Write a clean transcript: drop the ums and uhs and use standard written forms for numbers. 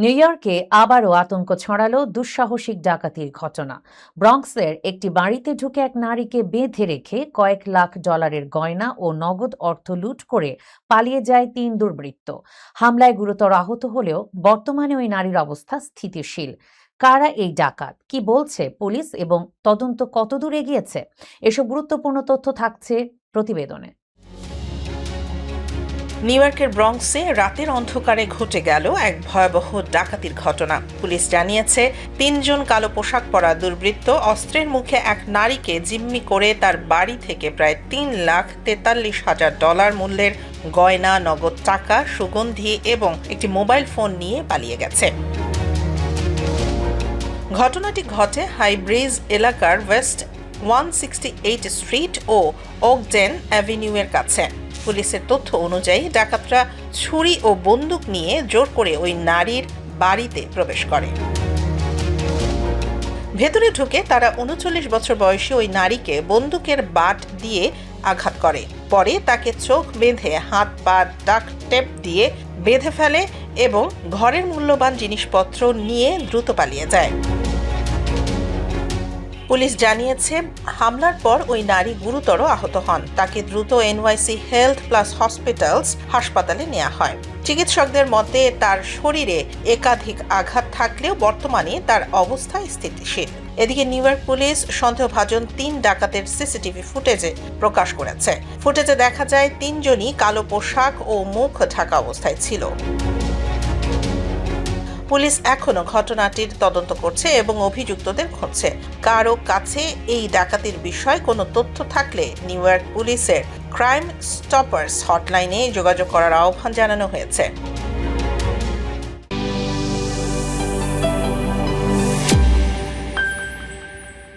New ইয়র্কে আবারও আতঙ্ক ছড়ালো দুঃসাহসিক ডাকাতির ঘটনা। ব্রঙ্কসের একটি বাড়িতে ঢুকে এক নারীকে বেঁধে রেখে কয়েক লাখ ডলারের গয়না ও নগদ অর্থ লুট করে পালিয়ে যায় ৩ দুর্বৃত্ত। হামলায় গুরুতর আহত হলেও বর্তমানে ওই নারীর অবস্থা স্থিতিশীল। কারা এই ডাকাত, কি বলছে পুলিশ এবং তদন্ত কতদূর এগিয়েছে, এসব গুরুত্বপূর্ণ তথ্য থাকছে প্রতিবেদনে। নিউ ইয়র্কের ব্রঙ্কসে রাতের অন্ধকারে ঘটে গেল এক ভয়াবহ ডাকাতির ঘটনা। পুলিশ জানিয়েছে ৩ জন কালো পোশাক পরা দুর্বৃত্ত অস্ত্রের মুখে এক নারীকে জিম্মি করে তার বাড়ি থেকে প্রায় $৩,৪৩,০০০ মূল্যের গয়না, নগদ টাকা, সুগন্ধি এবং একটি মোবাইল ফোন নিয়ে পালিয়ে গেছে। ঘটনাটি ঘটে হাই ব্রিজ এলাকার ওয়েস্ট 168 স্ট্রিট ও ওকডেন অ্যাভিনিউয়ের কাছে। পুলিশের তথ্য অনুযায়ী ডাকাতরা ছুরি ও বন্দুক নিয়ে জোর করে ওই নারীর বাড়িতে প্রবেশ করে। ভেতরে ঢুকে তারা ৩৯ বছর বয়সী ওই নারীকে বন্দুকের বাট দিয়ে আঘাত করে। পরে তাকে চোখ বেঁধে হাত পা ডাক্ট টেপ দিয়ে বেঁধে ফেলে এবং ঘরের মূল্যবান জিনিসপত্র নিয়ে দ্রুত পালিয়ে যায়। পুলিশ জানিয়েছে হামলার পর ওই নারী গুরুতর আহত হন। তাকে দ্রুত এনওয়াইসি হেলথ প্লাস হসপিটালস হাসপাতালে নেওয়া হয়। চিকিৎসকদের মতে তার শরীরে একাধিক আঘাত থাকলেও বর্তমানে তার অবস্থা স্থিতিশীল। এদিকে নিউ ইয়র্ক পুলিশ সন্দেহভাজন ৩ ডাকাতের সিসিটিভি ফুটেজে প্রকাশ করেছে। ফুটেজে দেখা যায় ৩ জনই কালো পোশাক ও মুখ ঢাকা অবস্থায় ছিল। পুলিশ এখনো ঘটনাটির তদন্ত করছে এবং অভিযুক্তদের খুঁজছে। কারো কাছে এই ডাকাতির বিষয়ে কোনো তথ্য থাকলে নিউ ইয়র্ক পুলিশের ক্রাইম স্টপার্স হটলাইনে যোগাযোগ করার আহ্বান জানানো হয়েছে।